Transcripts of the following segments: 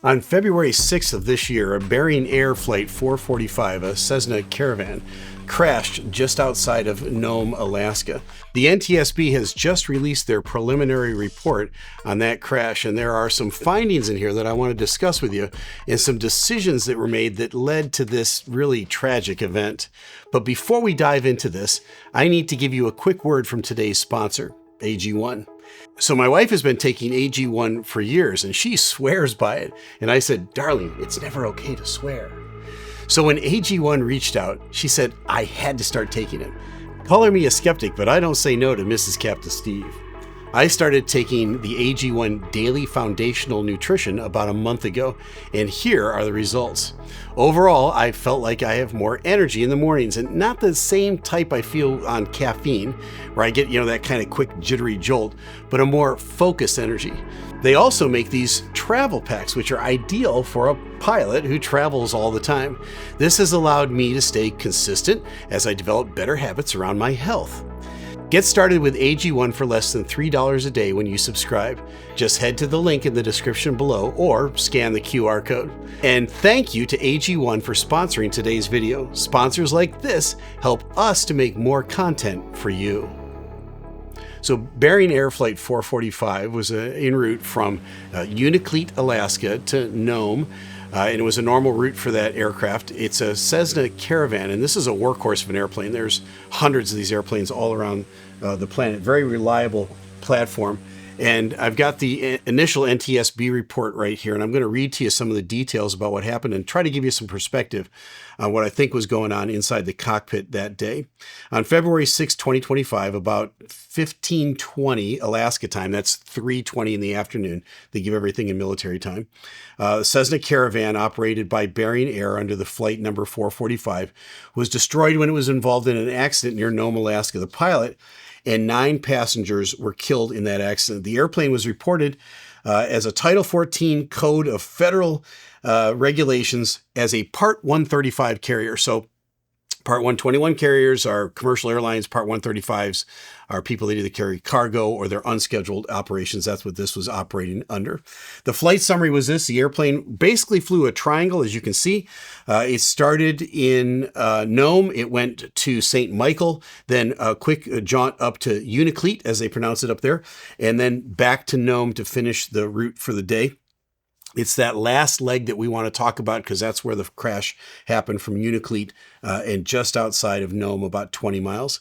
On February 6th of this year, a Bering Air Flight 445, a Cessna Caravan, crashed just outside of Nome, Alaska. The NTSB has just released their preliminary report on that crash, and there are some findings in here that I want to discuss with you and some decisions that were made that led to this really tragic event. But before we dive into this, I need to give you a quick word from today's sponsor, AG1. So my wife has been taking AG1 for years, and she swears by it. And I said, darling, it's never okay to swear. So when AG1 reached out, she said, I had to start taking it. Call me a skeptic, but I don't say no to Mrs. Captain Steeeve. I started taking the AG1 Daily Foundational Nutrition about a month ago, and here are the results. Overall, I felt like I have more energy in the mornings, and not the same type I feel on caffeine, where I get, that kind of quick jittery jolt, but a more focused energy. They also make these travel packs, which are ideal for a pilot who travels all the time. This has allowed me to stay consistent as I develop better habits around my health. Get started with AG1 for less than $3 a day when you subscribe. Just head to the link in the description below or scan the QR code. And thank you to AG1 for sponsoring today's video. Sponsors like this help us to make more content for you. So Bering Air Flight 445 was en route from Unalakleet, Alaska to Nome. And it was a normal route for that aircraft. It's a Cessna Caravan, and this is a workhorse of an airplane. There's hundreds of these airplanes all around the planet. Very reliable platform. And I've got the initial NTSB report right here, and I'm going to read to you some of the details about what happened and try to give you some perspective on what I think was going on inside the cockpit that day. On February 6, 2025, about 15:20 Alaska time, that's 3:20 in the afternoon. They give everything in military time. The Cessna Caravan, operated by Bering Air under the flight number 445, was destroyed when it was involved in an accident near Nome, Alaska. The pilot and 9 passengers were killed in that accident. The airplane was reported as a Title 14 Code of Federal Regulations as a Part 135 carrier. So Part 121 carriers are commercial airlines. Part 135s are people that either carry cargo or they're unscheduled operations. That's what this was operating under. The flight summary was this. The airplane basically flew a triangle, as you can see. It started in Nome. It went to St. Michael, then a quick jaunt up to Unalakleet, as they pronounce it up there, and then back to Nome to finish the route for the day. It's that last leg that we want to talk about because that's where the crash happened, from Unalakleet and just outside of Nome, about 20 miles.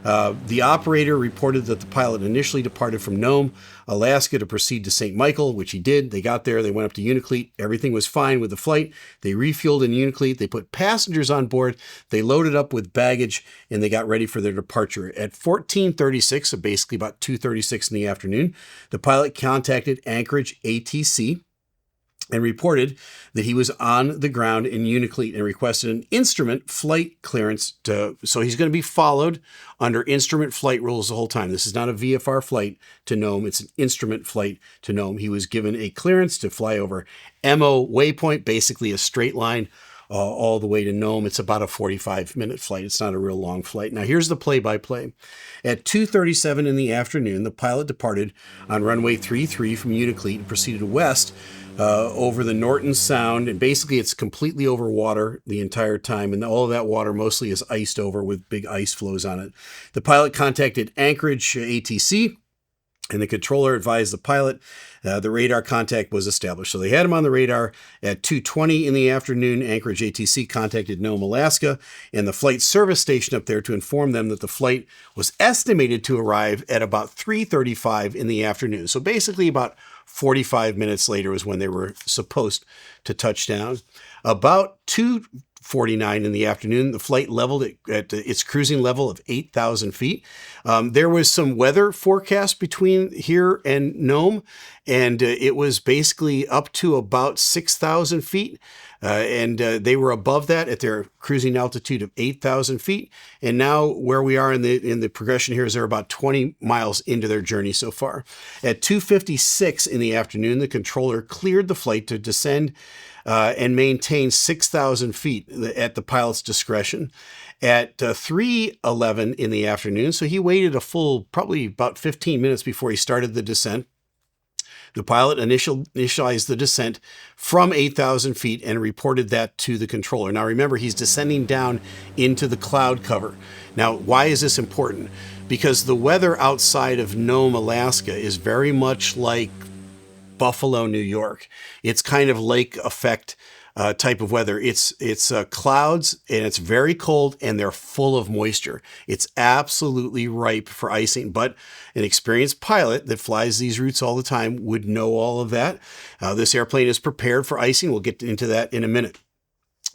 The operator reported that the pilot initially departed from Nome, Alaska, to proceed to St. Michael, which he did. They got there. They went up to Unalakleet. Everything was fine with the flight. They refueled in Unalakleet. They put passengers on board. They loaded up with baggage, and they got ready for their departure. At 14:36, so basically about 2:36 in the afternoon, the pilot contacted Anchorage ATC and reported that he was on the ground in Unalakleet and requested an instrument flight clearance. So he's going to be followed under instrument flight rules the whole time. This is not a VFR flight to Nome. It's an instrument flight to Nome. He was given a clearance to fly over MO waypoint, basically a straight line all the way to Nome. It's about a 45-minute flight. It's not a real long flight. Now, here's the play-by-play. At 2:37 in the afternoon, the pilot departed on runway 33 from Unalakleet and proceeded west over the Norton Sound, and basically it's completely over water the entire time, and all of that water mostly is iced over with big ice flows on it. The pilot contacted Anchorage ATC, and the controller advised the pilot the radar contact was established. So they had him on the radar at 2:20 in the afternoon. Anchorage ATC contacted Nome, Alaska, and the flight service station up there to inform them that the flight was estimated to arrive at about 3:35 in the afternoon. So basically about 45 minutes later was when they were supposed to touch down. About 2:49 in the afternoon, the flight leveled at its cruising level of 8,000 feet. There was some weather forecast between here and Nome, and it was basically up to about 6,000 feet. And they were above that at their cruising altitude of 8,000 feet. And now where we are in the progression here is they're about 20 miles into their journey so far. At 2:56 in the afternoon, the controller cleared the flight to descend and maintain 6,000 feet at the pilot's discretion. At 3:11 in the afternoon, so he waited a full, probably about 15 minutes before he started the descent. The pilot initialized the descent from 8,000 feet and reported that to the controller. Now remember, he's descending down into the cloud cover. Now, why is this important? Because the weather outside of Nome, Alaska is very much like Buffalo, New York. It's kind of lake effect type of weather. It's clouds, and it's very cold, and they're full of moisture. It's absolutely ripe for icing, but an experienced pilot that flies these routes all the time would know all of that. This airplane is prepared for icing. We'll get into that in a minute.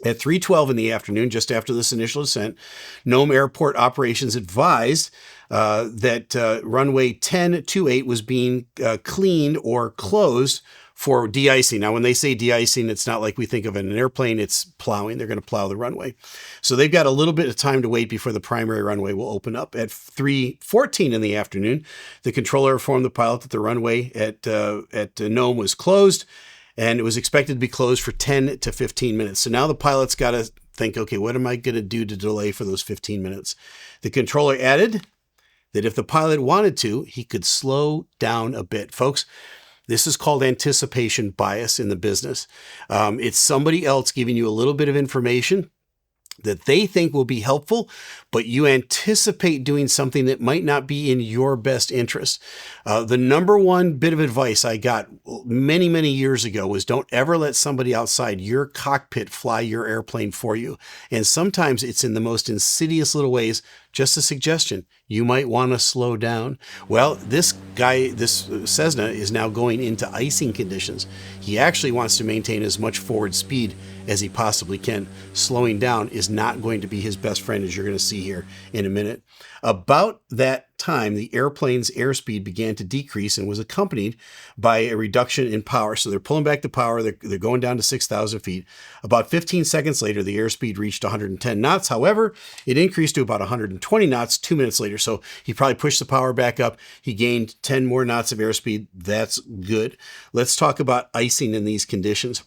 At 3:12 in the afternoon, just after this initial descent, Nome Airport Operations advised that runway 1028 was being cleaned or closed for de-icing. Now, when they say de-icing, it's not like we think of in an airplane. It's plowing. They're going to plow the runway. So they've got a little bit of time to wait before the primary runway will open up. At 3:14 in the afternoon, the controller informed the pilot that the runway at Nome was closed, and it was expected to be closed for 10 to 15 minutes. So now the pilot's got to think, okay, what am I going to do to delay for those 15 minutes? The controller added that if the pilot wanted to, he could slow down a bit. Folks, this is called anticipation bias in the business. It's somebody else giving you a little bit of information that they think will be helpful, but you anticipate doing something that might not be in your best interest. The number one bit of advice I got many, many years ago was don't ever let somebody outside your cockpit fly your airplane for you. And sometimes it's in the most insidious little ways. Just a suggestion, you might want to slow down. Well, this Cessna is now going into icing conditions. He actually wants to maintain as much forward speed as he possibly can. Slowing down is not going to be his best friend, as you're going to see here in a minute. About that time, the airplane's airspeed began to decrease and was accompanied by a reduction in power. So they're pulling back the power. They're going down to 6,000 feet. About 15 seconds later, the airspeed reached 110 knots. However, it increased to about 120 knots 2 minutes later. So he probably pushed the power back up. He gained 10 more knots of airspeed. That's good. Let's talk about icing in these conditions.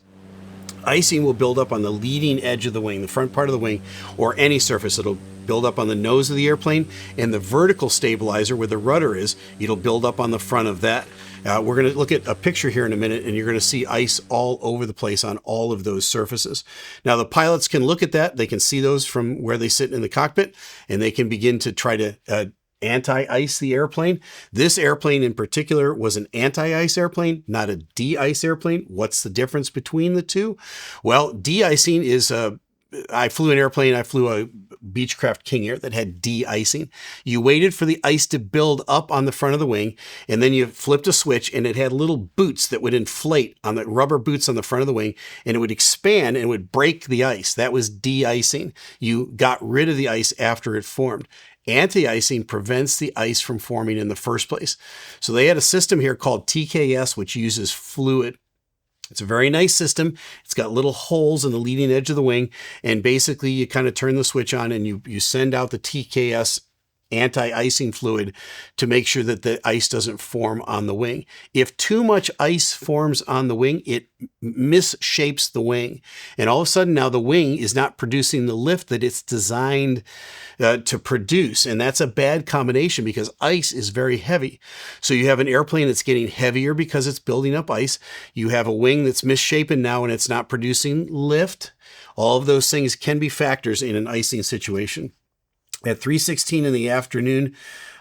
Icing will build up on the leading edge of the wing, the front part of the wing, or any surface. It'll build up on the nose of the airplane, and the vertical stabilizer where the rudder is, it'll build up on the front of that. We're going to look at a picture here in a minute, and you're going to see ice all over the place on all of those surfaces. Now, the pilots can look at that. They can see those from where they sit in the cockpit, and they can begin to try to anti-ice the airplane. This airplane in particular was an anti-ice airplane, not a de-ice airplane. What's the difference between the two? Well, de-icing is I flew an airplane. I flew a Beechcraft King Air that had de-icing. You waited for the ice to build up on the front of the wing, and then you flipped a switch, and it had little boots that would inflate on the rubber boots on the front of the wing, and it would expand and would break the ice. That was de-icing. You got rid of the ice after it formed. Anti-icing prevents the ice from forming in the first place. So they had a system here called TKS, which uses fluid. It's a very nice system. It's got little holes in the leading edge of the wing, and basically you kind of turn the switch on and you send out the TKS anti-icing fluid to make sure that the ice doesn't form on the wing. If too much ice forms on the wing, it misshapes the wing. And all of a sudden now the wing is not producing the lift that it's designed to produce. And that's a bad combination because ice is very heavy. So you have an airplane that's getting heavier because it's building up ice. You have a wing that's misshapen now and it's not producing lift. All of those things can be factors in an icing situation. At 3:16 in the afternoon,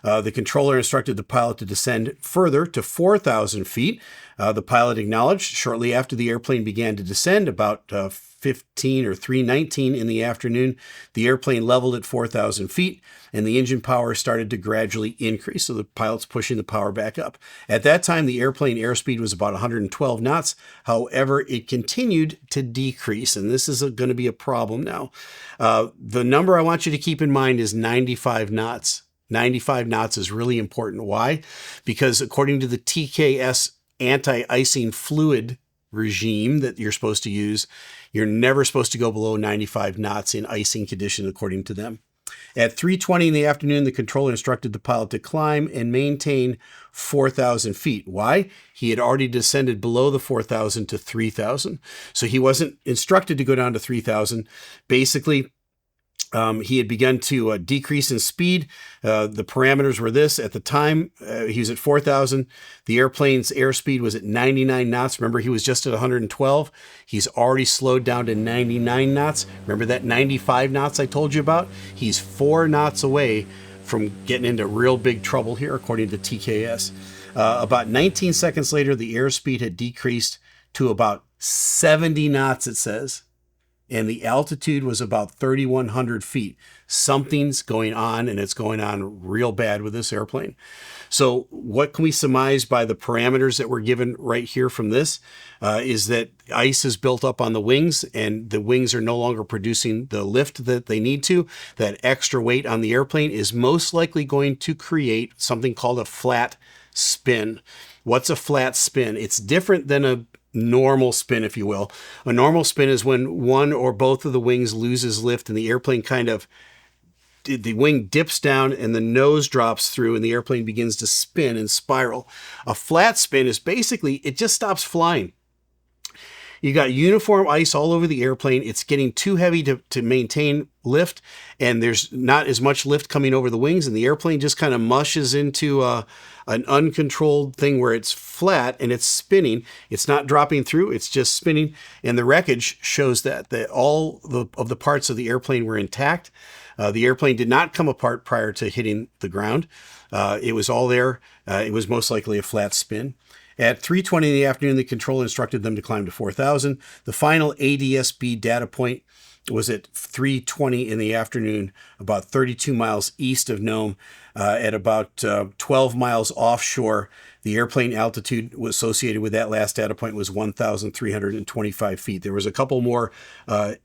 the controller instructed the pilot to descend further to 4,000 feet. The pilot acknowledged. Shortly after the airplane began to descend, about 15 or 3:19 in the afternoon, the airplane leveled at 4,000 feet, and the engine power started to gradually increase. So the pilot's pushing the power back up. At that time, the airplane airspeed was about 112 knots. However, it continued to decrease, and this is going to be a problem now. The number I want you to keep in mind is 95 knots. 95 knots is really important. Why? Because according to the TKS anti-icing fluid regime that you're supposed to use, you're never supposed to go below 95 knots in icing condition, according to them. At 3:20 in the afternoon, the controller instructed the pilot to climb and maintain 4,000 feet. Why? He had already descended below the 4,000 to 3,000. So he wasn't instructed to go down to 3,000. Basically, He had begun to decrease in speed. The parameters were this. At the time, he was at 4,000. The airplane's airspeed was at 99 knots. Remember, he was just at 112. He's already slowed down to 99 knots. Remember that 95 knots I told you about? He's 4 knots away from getting into real big trouble here, according to TKS. About 19 seconds later, the airspeed had decreased to about 70 knots, it says. And the altitude was about 3,100 feet. Something's going on, and it's going on real bad with this airplane. So what can we surmise by the parameters that we're given right here from this? Is that ice is built up on the wings, and the wings are no longer producing the lift that they need to. That extra weight on the airplane is most likely going to create something called a flat spin. What's a flat spin? It's different than a normal spin, if you will. A normal spin is when one or both of the wings loses lift and the airplane the wing dips down and the nose drops through and the airplane begins to spin and spiral. A flat spin is basically, it just stops flying. You got uniform ice all over the airplane. It's getting too heavy to maintain lift, and there's not as much lift coming over the wings, and the airplane just kind of mushes into an uncontrolled thing where it's flat and it's spinning. It's not dropping through, it's just spinning. And the wreckage shows that all of the parts of the airplane were intact. The airplane did not come apart prior to hitting the ground. It was all there. It was most likely a flat spin. At 3:20 in the afternoon, the controller instructed them to climb to 4,000. The final ADSB data point was at 3:20 in the afternoon, about 32 miles east of Nome, at about 12 miles offshore. The airplane altitude associated with that last data point was 1,325 feet. There was a couple more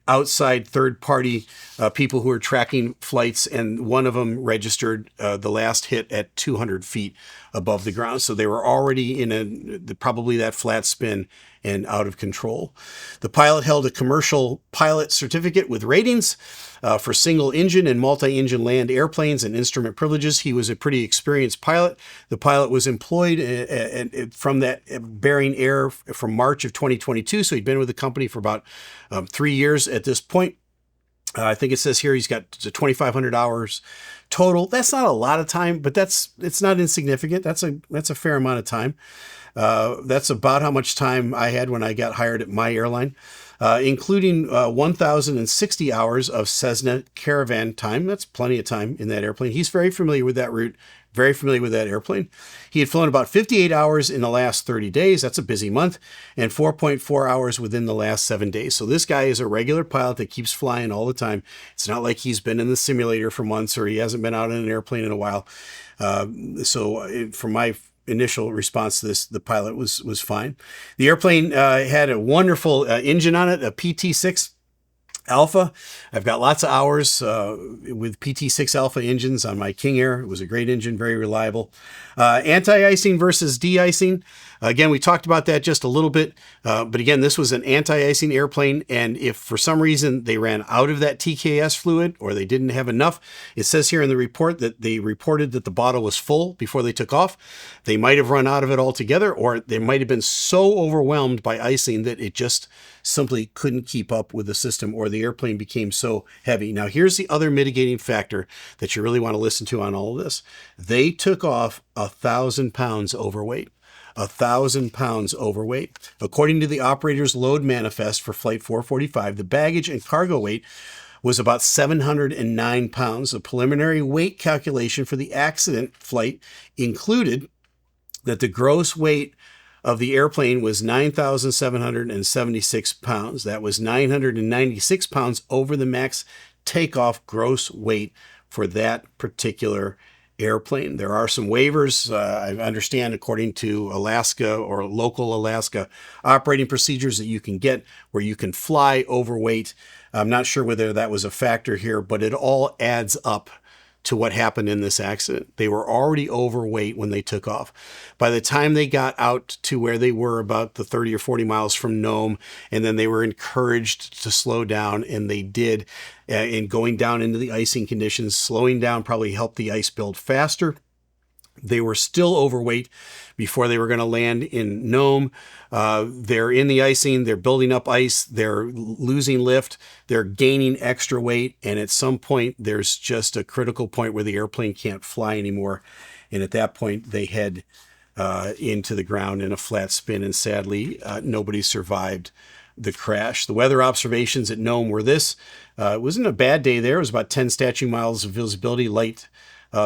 outside third-party people who were tracking flights, and one of them registered the last hit at 200 feet above the ground. So they were already in probably that flat spin and out of control. The pilot held a commercial pilot certificate with ratings for single engine and multi-engine land airplanes and instrument privileges. He was a pretty experienced pilot. The pilot was employed from that Bering Air from March of 2022. So he'd been with the company for about 3 years at this point. I think it says here he's got 2,500 hours total. That's not a lot of time, but it's not insignificant. That's a fair amount of time. That's about how much time I had when I got hired at my airline, including 1,060 hours of Cessna Caravan time. That's plenty of time in that airplane. He's very familiar with that route, very familiar with that airplane. He had flown about 58 hours in the last 30 days. That's a busy month, and 4.4 hours within the last 7 days. So this guy is a regular pilot that keeps flying all the time. It's not like he's been in the simulator for months or he hasn't been out in an airplane in a while. From my initial response to this, the pilot was fine. The airplane had a wonderful engine on it, a PT6 Alpha. I've got lots of hours with PT6 Alpha engines on my King Air. It was a great engine, very reliable. Anti-icing versus de-icing. Again, we talked about that just a little bit, but again, this was an anti-icing airplane, and if for some reason they ran out of that TKS fluid or they didn't have enough, it says here in the report that they reported that the bottle was full before they took off. They might have run out of it altogether, or they might have been so overwhelmed by icing that it just simply couldn't keep up with the system, or the airplane became so heavy. Now, here's the other mitigating factor that you really want to listen to on all of this. They took off 1,000 pounds overweight. 1,000 pounds overweight. According to the operator's load manifest for Flight 445, the baggage and cargo weight was about 709 pounds. The preliminary weight calculation for the accident flight included that the gross weight of the airplane was 9,776 pounds. That was 996 pounds over the max takeoff gross weight for that particular airplane. There are some waivers, I understand, according to Alaska or local Alaska operating procedures that you can get where you can fly overweight. I'm not sure whether that was a factor here, but it all adds up to what happened in this accident. They were already overweight when they took off. By the time they got out to where they were, about the 30 or 40 miles from Nome, and then they were encouraged to slow down, and they did. In going down into the icing conditions, slowing down probably helped the ice build faster. They were still overweight before they were going to land in Nome. They're in the icing. They're building up ice. They're losing lift. They're gaining extra weight. And at some point, there's just a critical point where the airplane can't fly anymore. And at that point, they head into the ground in a flat spin. And sadly, nobody survived the crash. The weather observations at Nome were this. It wasn't a bad day there. It was about 10 statute miles of visibility, light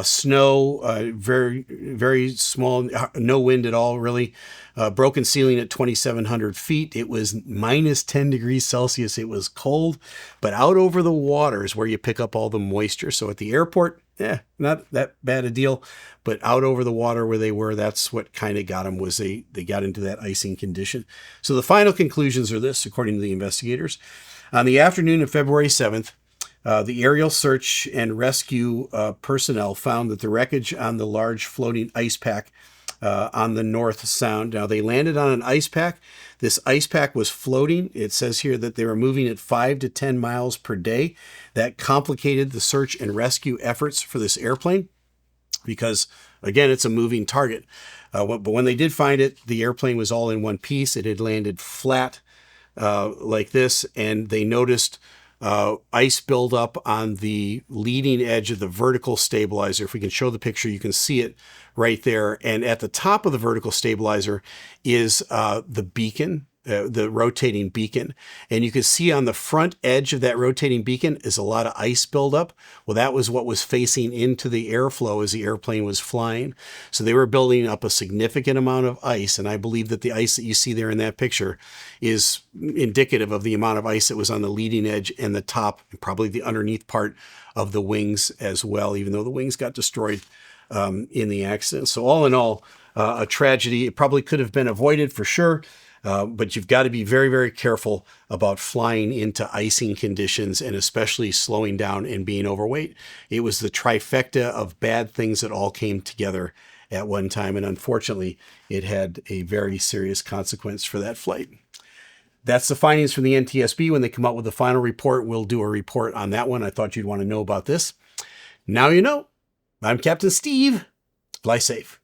snow, very, very small, no wind at all, really. Broken ceiling at 2,700 feet. It was minus 10 degrees Celsius. It was cold, but out over the water is where you pick up all the moisture. So at the airport, not that bad a deal, but out over the water where they were, that's what kind of got them, was they got into that icing condition. So the final conclusions are this, according to the investigators. On the afternoon of February 7th, the aerial search and rescue personnel found that the wreckage on the large floating ice pack on the North Sound. Now, they landed on an ice pack. This ice pack was floating. It says here that they were moving at 5 to 10 miles per day. That complicated the search and rescue efforts for this airplane because, again, it's a moving target. But when they did find it, the airplane was all in one piece. It had landed flat like this, and they noticed ice buildup on the leading edge of the vertical stabilizer. If we can show the picture, you can see it right there. And at the top of the vertical stabilizer is the beacon, the rotating beacon. And you can see on the front edge of that rotating beacon is a lot of ice buildup. Well, that was what was facing into the airflow as the airplane was flying. So they were building up a significant amount of ice. And I believe that the ice that you see there in that picture is indicative of the amount of ice that was on the leading edge and the top, and probably the underneath part of the wings as well, even though the wings got destroyed in the accident. So all in all, a tragedy. It probably could have been avoided for sure. But you've got to be very, very careful about flying into icing conditions and especially slowing down and being overweight. It was the trifecta of bad things that all came together at one time. And unfortunately, it had a very serious consequence for that flight. That's the findings from the NTSB. When they come out with the final report, we'll do a report on that one. I thought you'd want to know about this. Now you know. I'm Captain Steeve. Fly safe.